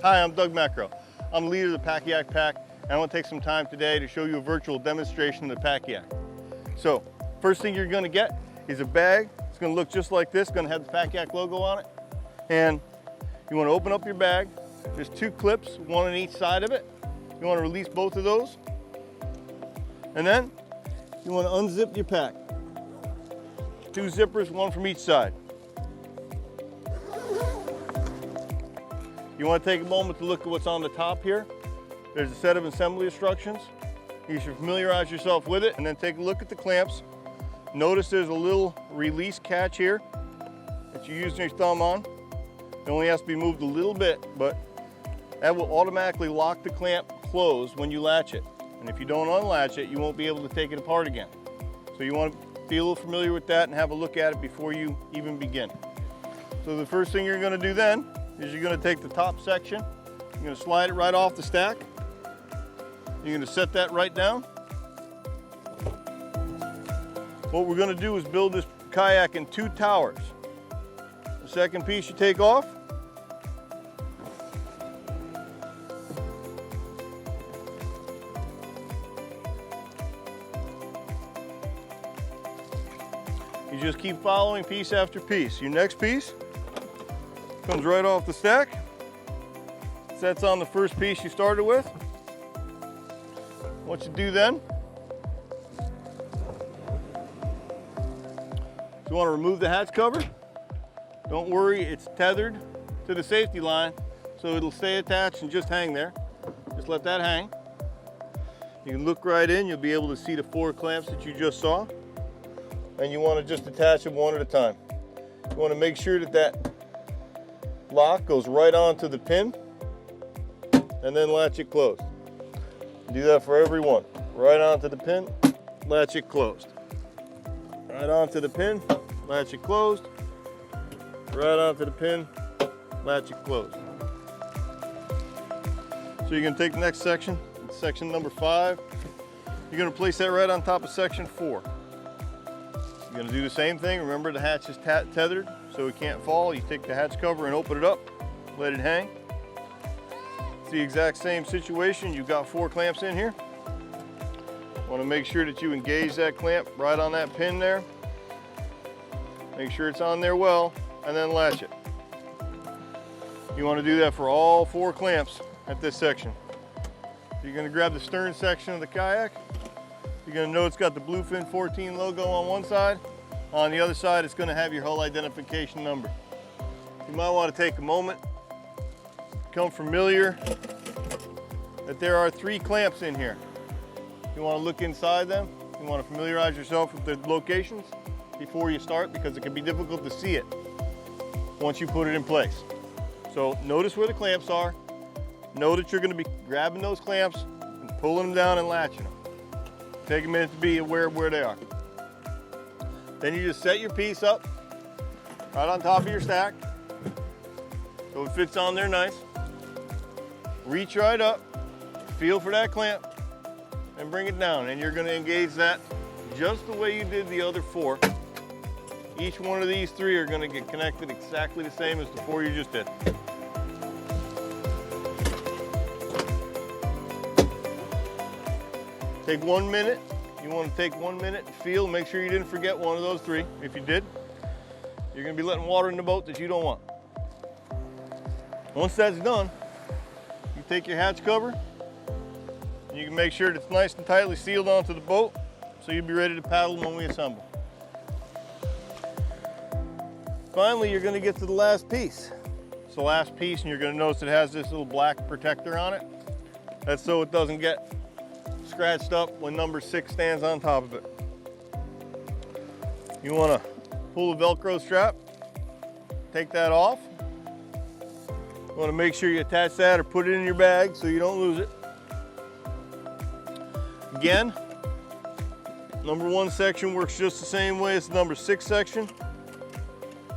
Hi, I'm Doug Macro. I'm the leader of the Pakayak pack, and I want to take some time today to show you a virtual demonstration of the Pakayak. So, first thing you're going to get is a bag. It's going to look just like this. It's going to have the Pakayak logo on it. And you want to open up your bag. There's two clips, one on each side of it. You want to release both of those. And then you want to unzip your pack. Two zippers, one from each side. You want to take a moment to look at what's on the top here. There's a set of assembly instructions. You should familiarize yourself with it and then take a look at the clamps. Notice there's a little release catch here that you use your thumb on. It only has to be moved a little bit, but that will automatically lock the clamp closed when you latch it. And if you don't unlatch it, you won't be able to take it apart again. So you want to be a little familiar with that and have a look at it before you even begin. So the first thing you're going to do then is you're going to take the top section, you're going to slide it right off the stack. You're going to set that right down. What we're going to do is build this kayak in two towers. The second piece you take off. You just keep following piece after piece. Your next piece comes right off the stack, sets on the first piece you started with. What you do then, you want to remove the hatch cover. Don't worry, it's tethered to the safety line, so it'll stay attached and just hang there. Just let that hang. You can look right in, you'll be able to see the 4 clamps that you just saw. And you want to just attach them one at a time. You want to make sure that that lock goes right onto the pin and then latch it closed. Do that for every one. Right onto the pin, latch it closed. Right onto the pin, latch it closed. Right onto the pin, latch it closed. So you're going to take the next section, section number 5. You're going to place that right on top of section 4. You're going to do the same thing. Remember, the hatch is tethered so it can't fall. You take the hatch cover and open it up, let it hang. It's the exact same situation. You've got 4 clamps in here. Want to make sure that you engage that clamp right on that pin there. Make sure it's on there well, and then latch it. You want to do that for all 4 clamps at this section. You're going to grab the stern section of the kayak. You're going to know it's got the Bluefin 14 logo on one side. On the other side, it's going to have your hull identification number. You might want to take a moment, become familiar that there are 3 clamps in here. You want to look inside them. You want to familiarize yourself with the locations before you start, because it can be difficult to see it once you put it in place. So notice where the clamps are. Know that you're going to be grabbing those clamps and pulling them down and latching them. Take a minute to be aware of where they are. Then you just set your piece up right on top of your stack so it fits on there nice. Reach right up, feel for that clamp, and bring it down. And you're going to engage that just the way you did the other 4. Each one of these 3 are going to get connected exactly the same as the 4 you just did. Take 1 minute. You want to take 1 minute and feel, make sure you didn't forget one of those 3. If you did, you're going to be letting water in the boat that you don't want. Once that's done, you take your hatch cover, and you can make sure that it's nice and tightly sealed onto the boat, so you'll be ready to paddle when we assemble. Finally, you're going to get to the last piece. It's the last piece, and you're going to notice it has this little black protector on it. That's so it doesn't get scratched up when number 6 stands on top of it. You want to pull the Velcro strap, take that off. You want to make sure you attach that or put it in your bag so you don't lose it. Again, number 1 section works just the same way as the number 6 section.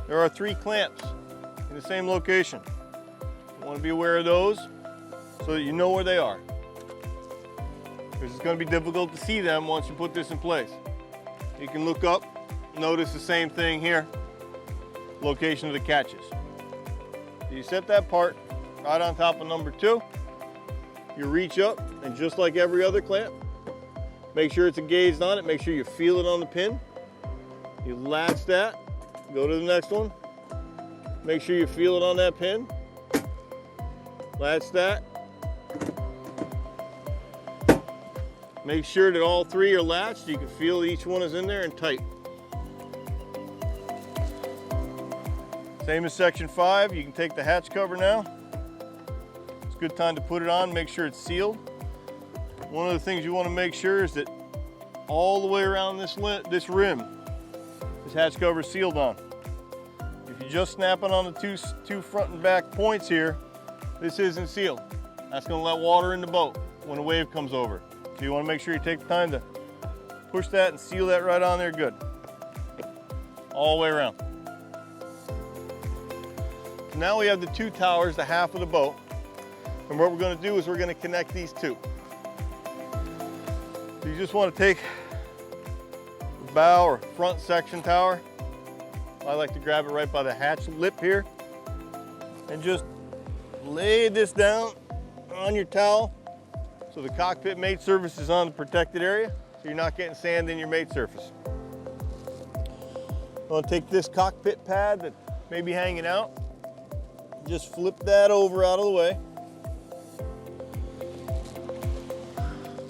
There are 3 clamps in the same location. You want to be aware of those so that you know where they are, because it's going to be difficult to see them once you put this in place. You can look up, notice the same thing here, location of the catches. You set that part, right on top of number 2. You reach up, and just like every other clamp, make sure it's engaged on it. Make sure you feel it on the pin. You latch that, go to the next one. Make sure you feel it on that pin. Latch that. Make sure that all 3 are latched. You can feel each one is in there and tight. Same as section 5, you can take the hatch cover now. It's a good time to put it on, make sure it's sealed. One of the things you want to make sure is that all the way around this rim, this hatch cover is sealed on. If you just snap it on the two front and back points here, this isn't sealed. That's going to let water in the boat when a wave comes over. So you want to make sure you take the time to push that and seal that right on there good. All the way around. So now we have the 2 towers, the half of the boat. And what we're going to do is we're going to connect these 2. So you just want to take the bow or front section tower. I like to grab it right by the hatch lip here. And just lay this down on your towel so the cockpit mate surface is on the protected area, so you're not getting sand in your mate surface. I'm going to take this cockpit pad that may be hanging out, just flip that over out of the way.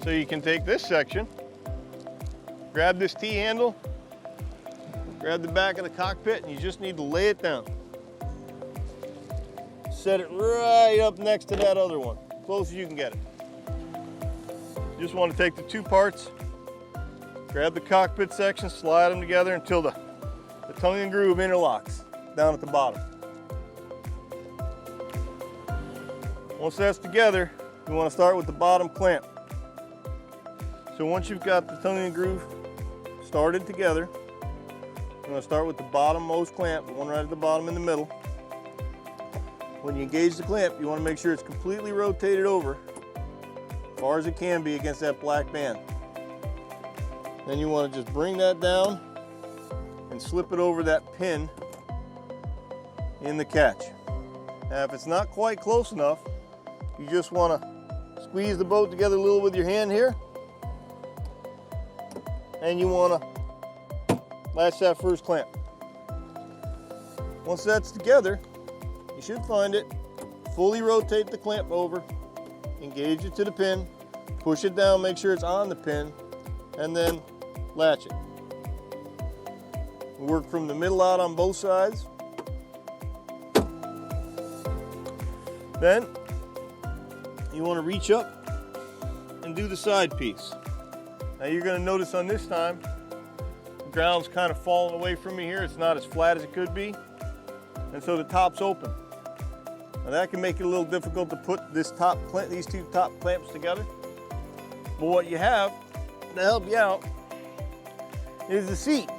So you can take this section, grab this T-handle, grab the back of the cockpit, and you just need to lay it down. Set it right up next to that other one, close as you can get it. You just want to take the 2 parts, grab the cockpit section, slide them together until the tongue and groove interlocks down at the bottom. Once that's together, you want to start with the bottom clamp. So once you've got the tongue and groove started together, you're going to start with the bottommost clamp, the one right at the bottom in the middle. When you engage the clamp, you want to make sure it's completely rotated over as far as it can be against that black band. Then you want to just bring that down and slip it over that pin in the catch. Now if it's not quite close enough, you just want to squeeze the boat together a little with your hand here, and you want to latch that first clamp. Once that's together, you should find it. Fully rotate the clamp over, engage it to the pin, push it down, make sure it's on the pin, and then latch it. Work from the middle out on both sides. Then you want to reach up and do the side piece. Now you're going to notice on this time, the ground's kind of falling away from me here. It's not as flat as it could be. And so the top's open. Now that can make it a little difficult to put these 2 top clamps together. But what you have to help you out is the seat.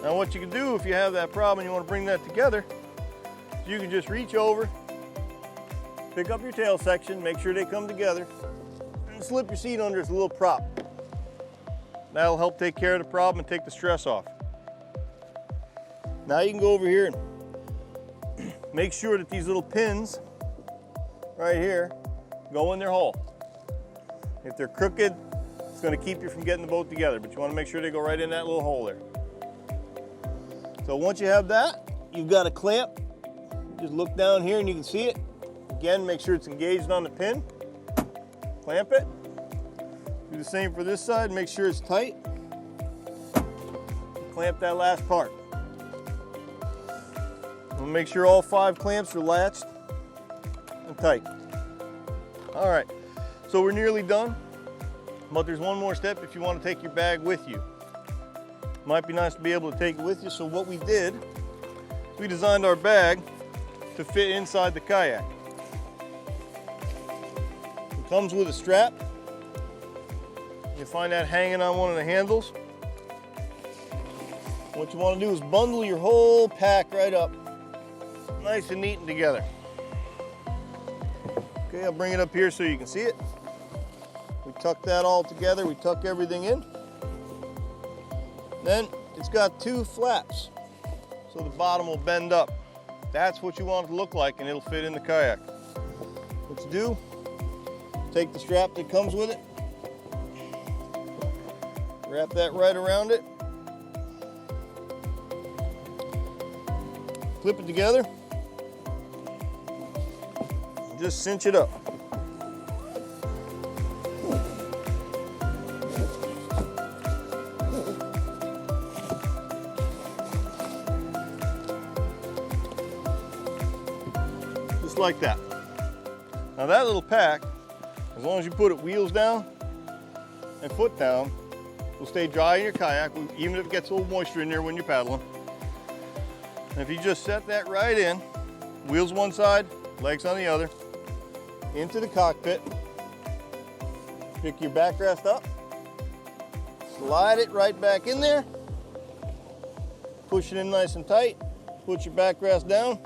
Now what you can do if you have that problem and you want to bring that together, is you can just reach over, pick up your tail section, make sure they come together, and slip your seat under as a little prop. That'll help take care of the problem and take the stress off. Now you can go over here and make sure that these little pins right here go in their hole. If they're crooked, it's going to keep you from getting the boat together, but you want to make sure they go right in that little hole there. So once you have that, you've got a clamp. Just look down here and you can see it. Again, make sure it's engaged on the pin. Clamp it. Do the same for this side, make sure it's tight. Clamp that last part. We'll make sure all 5 clamps are latched and tight. All right, so we're nearly done, but there's one more step if you want to take your bag with you. Might be nice to be able to take it with you. So what we did, we designed our bag to fit inside the kayak. It comes with a strap. You find that hanging on one of the handles. What you want to do is bundle your whole pack right up, nice and neat and together. Okay, I'll bring it up here so you can see it. We tuck that all together, we tuck everything in. Then it's got 2 flaps, so the bottom will bend up. That's what you want it to look like, and it'll fit in the kayak. What you do, take the strap that comes with it, wrap that right around it, clip it together, and just cinch it up. Just like that. Now that little pack, as long as you put it wheels down and foot down, will stay dry in your kayak, even if it gets a little moisture in there when you're paddling. And if you just set that right in, wheels one side, legs on the other, into the cockpit, pick your backrest up, slide it right back in there, push it in nice and tight, put your backrest down,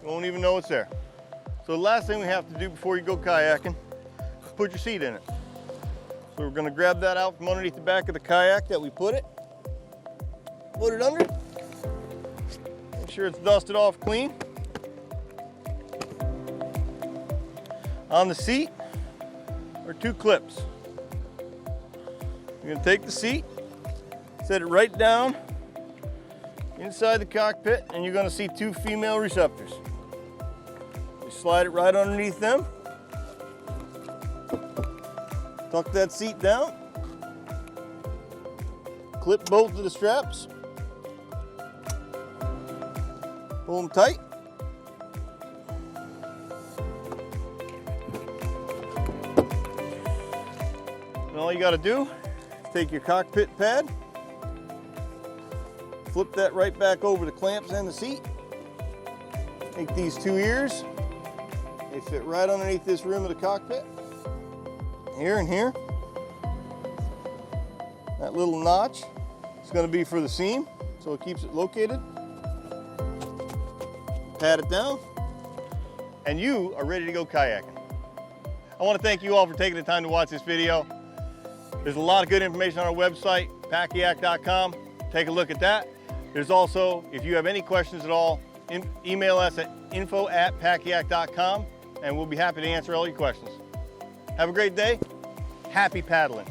you won't even know it's there. So the last thing we have to do before you go kayaking is put your seat in it. So we're gonna grab that out from underneath the back of the kayak that we put it under, make sure it's dusted off clean. On the seat are 2 clips. You're gonna take the seat, set it right down inside the cockpit, and you're gonna see 2 female receptors. Slide it right underneath them. Tuck that seat down. Clip both of the straps. Pull them tight. And all you got to do is take your cockpit pad, flip that right back over the clamps and the seat. Take these 2 ears. They fit right underneath this rim of the cockpit. Here and here. That little notch is going to be for the seam, so it keeps it located. Pat it down, and you are ready to go kayaking. I want to thank you all for taking the time to watch this video. There's a lot of good information on our website, pakayak.com. Take a look at that. There's also, if you have any questions at all, email us at info@pakayak.com, and we'll be happy to answer all your questions. Have a great day. Happy paddling.